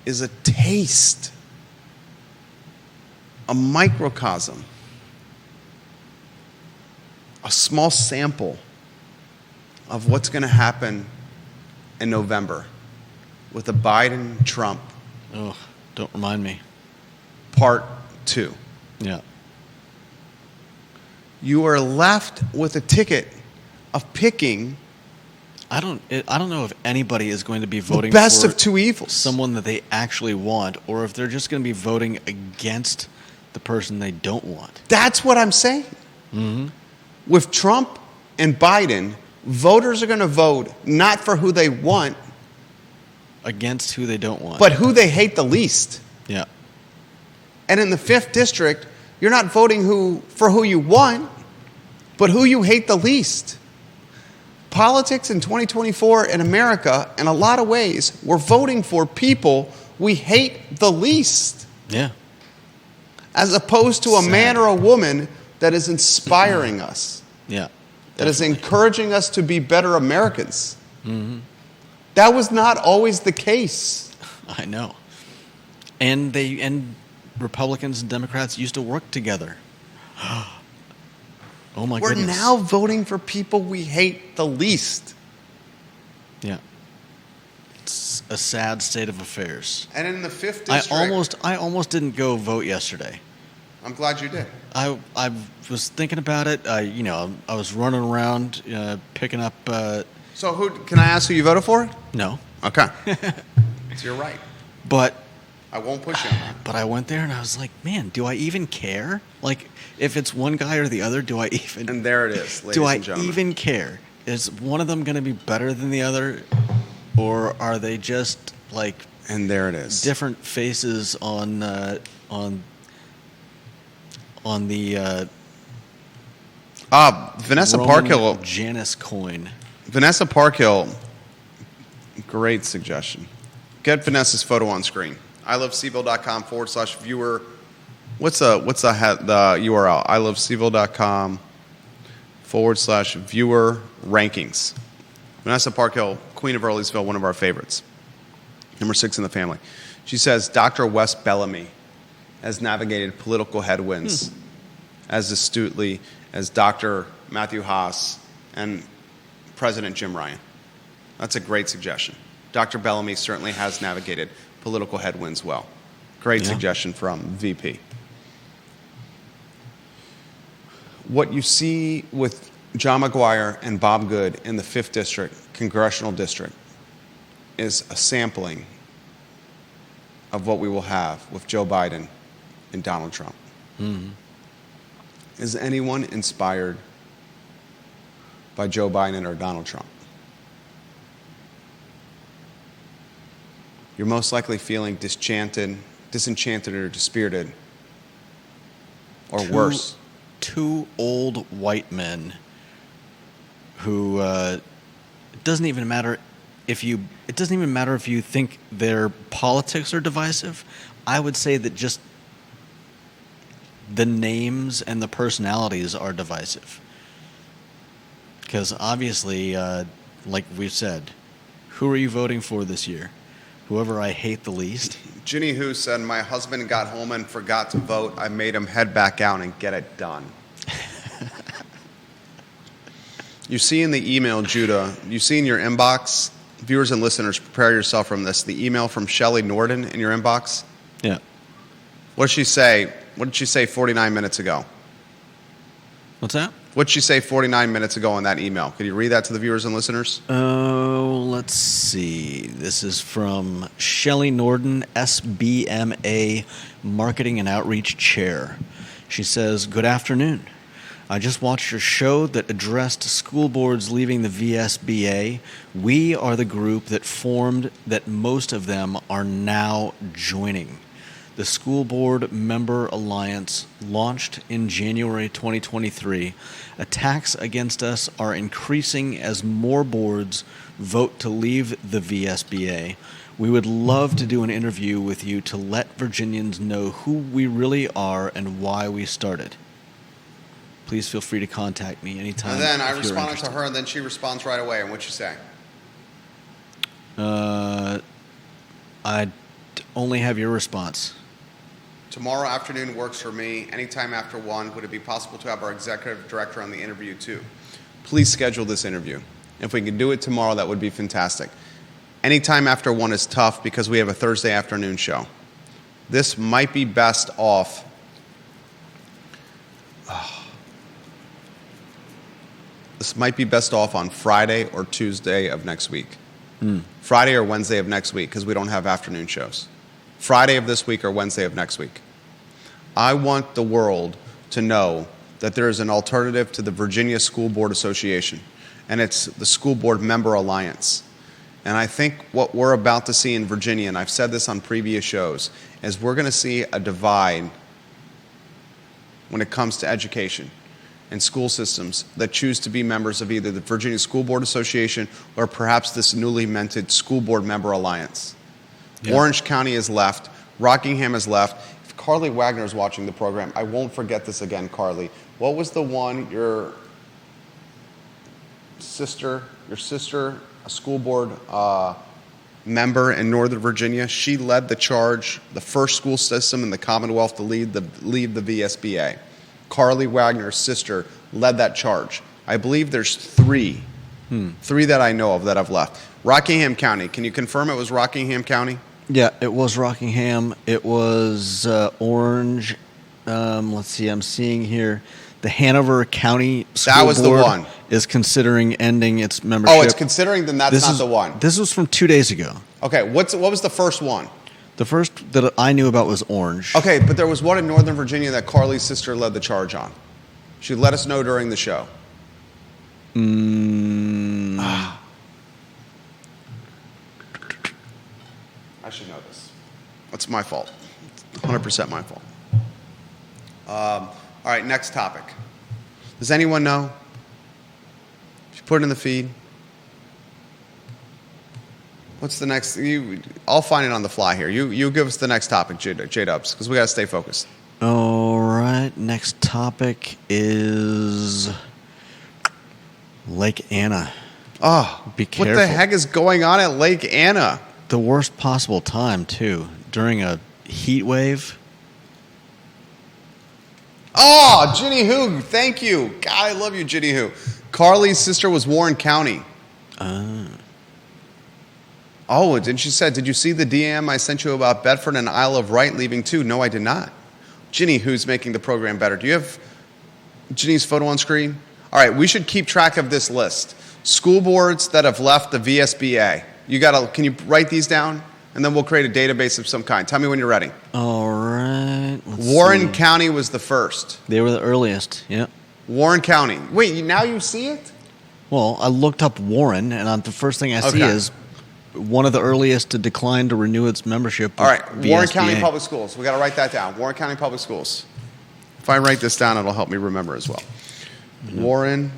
is a taste, a microcosm, a small sample of what's going to happen in November with the Biden-Trump Oh, don't remind me. Part 2. Yeah. You are left with a ticket of picking I don't know if anybody is going to be voting the best for of two evils. someone that they actually want, or if they're just going to be voting against the person they don't want. That's what I'm saying. With Trump and Biden, voters are going to vote not for who they want, Against who they don't want. but who they hate the least. Yeah. And in the 5th district, you're not voting for who you want, but who you hate the least. Politics in 2024 in America, in a lot of ways, we're voting for people we hate the least, Yeah. as opposed to a man or a woman that is inspiring us, Yeah. that is encouraging us to be better Americans. That was not always the case. I know. And Republicans and Democrats used to work together. Oh my We're goodness. now voting for people we hate the least. Yeah. It's a sad state of affairs. And in the 5th I district, almost didn't go vote yesterday. I'm glad you did. I was thinking about it. I was running around picking up. So can I ask who you voted for? No, Okay. So you're right. but I won't push you on that. I went there and I was like, man, do I even care? Like, if it's one guy or the other, do I even? And there it is, ladies do I and gentlemen. even care? Is one of them going to be better than the other, or are they just like And there it is. different faces on the Vanessa Roman Parkhill. Janus coin? Vanessa Parkhill. Great suggestion. Get Vanessa's photo on screen. ilovecville.com/viewer. What's the URL? ilovecville.com/viewer rankings. Vanessa Parkhill, Queen of Earlysville, one of our favorites. Number 6 in the family. She says Dr. Wes Bellamy has navigated political headwinds as astutely as Dr. Matthew Haas and President Jim Ryan. That's a great suggestion. Dr. Bellamy certainly has navigated political headwinds well. Great suggestion from VP. What you see with John McGuire and Bob Good in the 5th District, Congressional District, is a sampling of what we will have with Joe Biden and Donald Trump. Is anyone inspired by Joe Biden or Donald Trump? You're most likely feeling disenchanted or dispirited, or worse. Two old white men who it doesn't even matter if you think their politics are divisive. I would say that just the names and the personalities are divisive. Because obviously, like we've said, who are you voting for this year? Whoever I hate the least. Ginny Who said, my husband got home and forgot to vote. I made him head back out and get it done. You see in the email, Judah, you see in your inbox, viewers and listeners, prepare yourself from this, the email from Shelley Norden in your inbox. Yeah. What did she say? What did she say 49 minutes ago? What's that? What did she say 49 minutes ago in that email? Could you read that to the viewers and listeners? Oh, let's see. This is from Shelley Norden, SBMA Marketing and Outreach Chair. She says, good afternoon. I just watched your show that addressed school boards leaving the VSBA. We are the group that formed that most of them are now joining. The School Board Member Alliance launched in January 2023. Attacks against us are increasing as more boards vote to leave the VSBA. We would love to do an interview with you to let Virginians know who we really are and why we started. Please feel free to contact me anytime. And then I if you're responded to interested. her, and then she responds right away. And what'd she say? I only have your response. Tomorrow afternoon works for me. Anytime after 1. Would it be possible to have our executive director on the interview too? Please schedule this interview. If we can do it tomorrow, that would be fantastic. Anytime after 1 is tough because we have a Thursday afternoon show. This might be best off. This might be best off on Friday or Tuesday of next week. Friday or Wednesday of next week because we don't have afternoon shows. Friday of this week or Wednesday of next week. I want the world to know that there is an alternative to the Virginia School Board Association, and it's the School Board Member Alliance. And I think what we're about to see in Virginia, and I've said this on previous shows, is we're going to see a divide when it comes to education and school systems that choose to be members of either the Virginia School Board Association or perhaps this newly minted School Board Member Alliance. Yeah. Orange County is left. Rockingham is left. If Carly Wagner is watching the program, I won't forget this again, Carly. What was the one, your sister, a school board member in Northern Virginia, she led the charge, the first school system in the Commonwealth to leave the VSBA. Carly Wagner's sister led that charge. I believe there's three that I know of that have left. Rockingham County, can you confirm it was Rockingham County? Yeah, it was Rockingham. It was Orange. Let's see, I'm seeing here the Hanover County School Board the one. Is considering ending its membership. Oh, it's considering, then that's not the one. This was from 2 days ago. Okay, what was the first one? The first that I knew about was Orange. Okay, but there was one in Northern Virginia that Carly's sister led the charge on. She let us know during the show. I should know this. That's my fault. 100% my fault. All right, next topic. Does anyone know? If you put it in the feed. What's the next? I'll find it on the fly here. You give us the next topic, J-Dubs, because we got to stay focused. All right. Next topic is Lake Anna. Oh, be careful. What the heck is going on at Lake Anna? The worst possible time, too, during a heat wave. Oh, Ginny Who, thank you. God, I love you, Ginny Who. Carly's sister was Warren County. Oh, and she said, did you see the DM I sent you about Bedford and Isle of Wight leaving too? No, I did not. Ginny, who's making the program better. Do you have Ginny's photo on screen? All right, we should keep track of this list. School boards that have left the VSBA. Can you write these down? And then we'll create a database of some kind. Tell me when you're ready. All right. Warren County was the first. They were the earliest, yeah. Warren County. Wait, now you see it? Well, I looked up Warren, and the first thing I see is one of the earliest to decline to renew its membership. All right, VSBA. Warren County Public Schools. We got to write that down. Warren County Public Schools. If I write this down, it'll help me remember as well. Mm-hmm.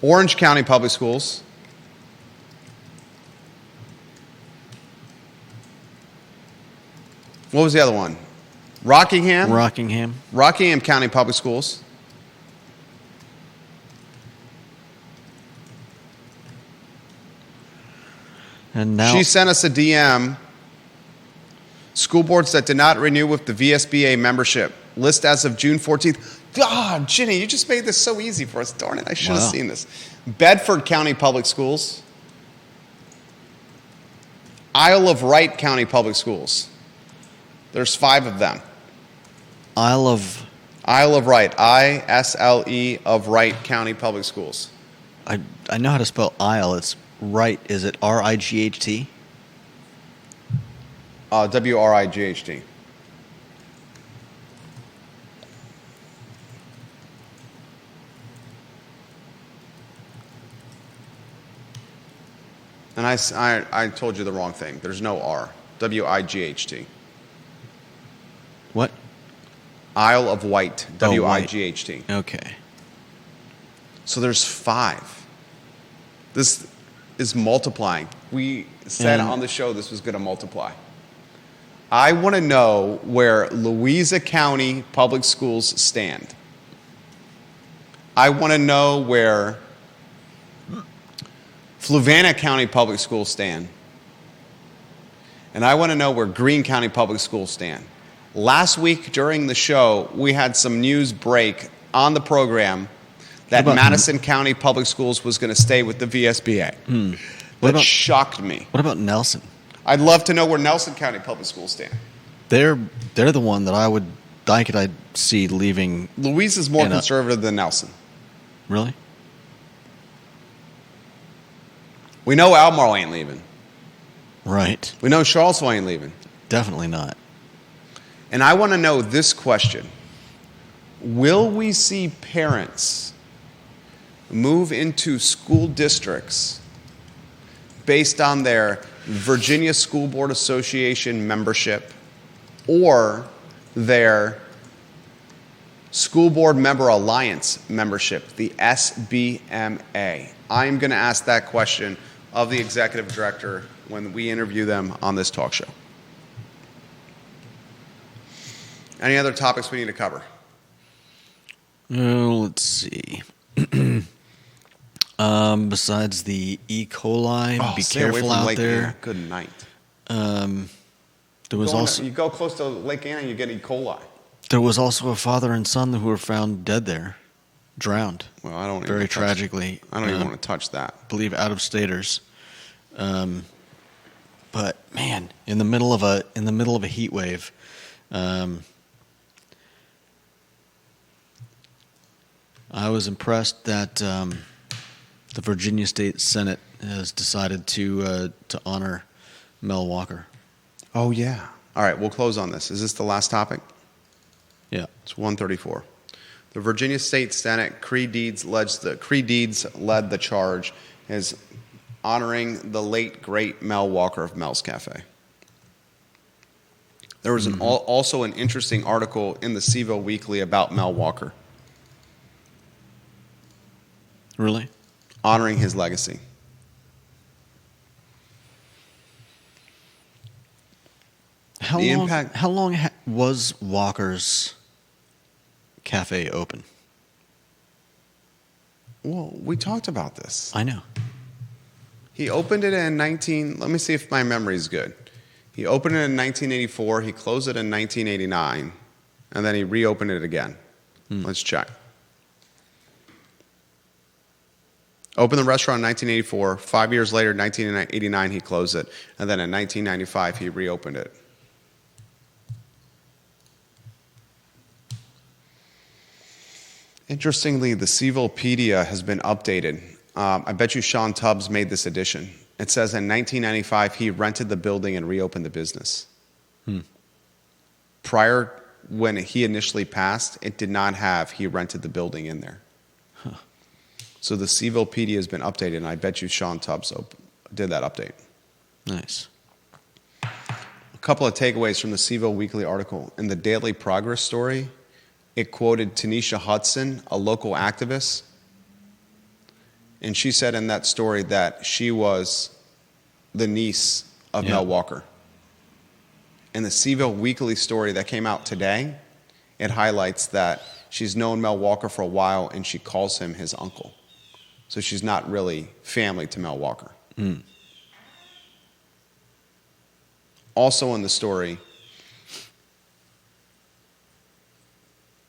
Orange County Public Schools. What was the other one? Rockingham County Public Schools. And now she sent us a DM. School boards that did not renew with the VSBA membership. List as of June 14th. God, Ginny, you just made this so easy for us. Darn it, I should have seen this. Bedford County Public Schools. Isle of Wight County Public Schools. There's 5 of them. Isle of Wight. ISLE of Wight County Public Schools. I know how to spell Isle. It's Right. Is it RIGHT? WRIGHT. And I told you the wrong thing. There's no R. WIGHT. What? Isle of Wight. WIGHT. Okay. So there's 5. This is multiplying. We said on the show this was going to multiply. I want to know where Louisa County Public Schools stand. I want to know where Fluvanna County Public Schools stand. And I want to know where Greene County Public Schools stand. Last week during the show, we had some news break on the program that Madison County Public Schools was going to stay with the VSBA. That shocked me. What about Nelson? I'd love to know where Nelson County Public Schools stand. They're the one that I'd see leaving. Louisa's more conservative than Nelson. Really? We know Albemarle ain't leaving. Right. We know Charlottesville ain't leaving. Definitely not. And I want to know this question. Will we see parents move into school districts based on their Virginia School Board Association membership or their School Board Member Alliance membership, the SBMA? I'm going to ask that question of the executive director when we interview them on this talk show. Any other topics we need to cover? Let's see. Besides the E. coli, be stay away careful from out Lake there. Anna. Good night. There was also You go close to Lake Anna, you get E. coli. there was also a father and son who were found dead there, drowned. Well, I don't Very even tragically. I don't even want to touch that. I believe out of staters. But man, in the middle of a heat wave, I was impressed that the Virginia State Senate has decided to honor Mel Walker. Oh, yeah. All right, we'll close on this. Is this the last topic? Yeah. It's 134. The Virginia State Senate, Cree Deeds led the charge, is honoring the late, great Mel Walker of Mel's Cafe. There was also an interesting article in the CVille Weekly about Mel Walker, Really? honoring his legacy. How The long? impact- How long was Walker's cafe open? Well, we talked about this. I know. He opened it in let me see if my memory is good. He opened it in 1984, he closed it in 1989, and then he reopened it again. Let's check. Opened the restaurant in 1984, 5 years later, 1989, he closed it, and then in 1995, he reopened it. Interestingly, the CVillepedia has been updated. I bet you Sean Tubbs made this addition. It says in 1995, he rented the building and reopened the business. Prior, when he initially passed, it did not have he rented the building in there. So the CVillepedia has been updated, and I bet you Sean Tubbs did that update. Nice. A couple of takeaways from the CVille Weekly article. In the Daily Progress story, it quoted Tanisha Hudson, a local activist, and she said in that story that she was the niece of Mel Walker. In the CVille Weekly story that came out today, it highlights that she's known Mel Walker for a while and she calls him his uncle. So she's not really family to Mel Walker. Also in the story,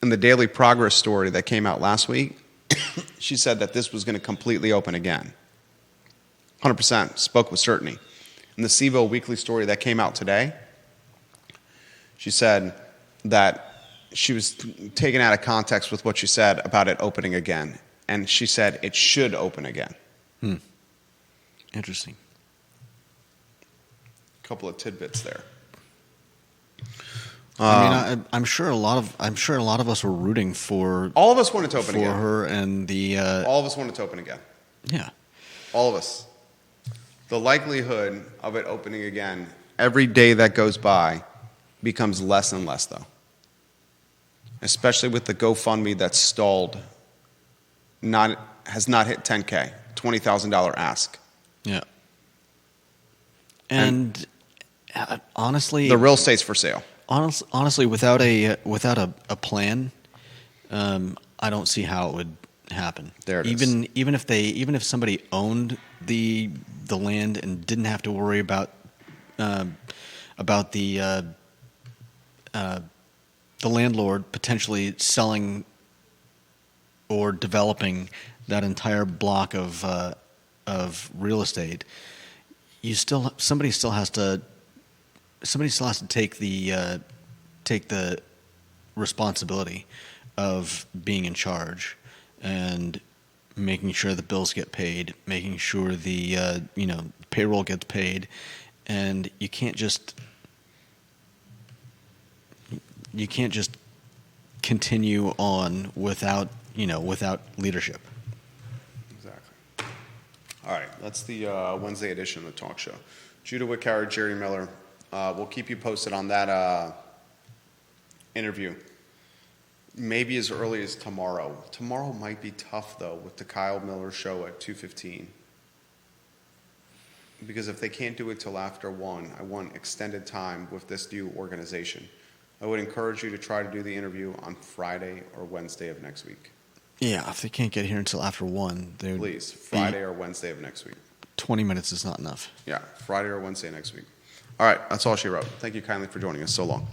in the Daily Progress story that came out last week, she said that this was going to completely open again. 100%, spoke with certainty. In the CVille Weekly story that came out today, she said that she was taken out of context with what she said about it opening again. And she said it should open again. Interesting. A couple of tidbits there. I mean, I'm sure a lot of us were rooting for All of us want it to open again. her and the All of us want it to open again. yeah. All of us. The likelihood of it opening again every day that goes by becomes less and less, though. Especially with the GoFundMe that's stalled, has not hit 10K, $20,000 ask. Yeah. And honestly, The real estate's for sale. honestly, without a plan, I don't see how it would happen. There it is. Even if somebody owned the land and didn't have to worry about the landlord potentially selling or developing that entire block of real estate, somebody still has to take the responsibility of being in charge and making sure the bills get paid, making sure the payroll gets paid, and you can't just You can't just continue on without leadership. Exactly. All right, that's the Wednesday edition of the talk show. Judah Wickhauer, Jerry Miller. We'll keep you posted on that interview. Maybe as early as tomorrow. Tomorrow might be tough, though, with the Kyle Miller show at 2:15. Because if they can't do it till after 1, I want extended time with this new organization. I would encourage you to try to do the interview on Friday or Wednesday of next week. Yeah, if they can't get here until after 1, Please, Friday or Wednesday of next week. 20 minutes is not enough. Yeah, Friday or Wednesday next week. All right, that's all she wrote. Thank you kindly for joining us so long.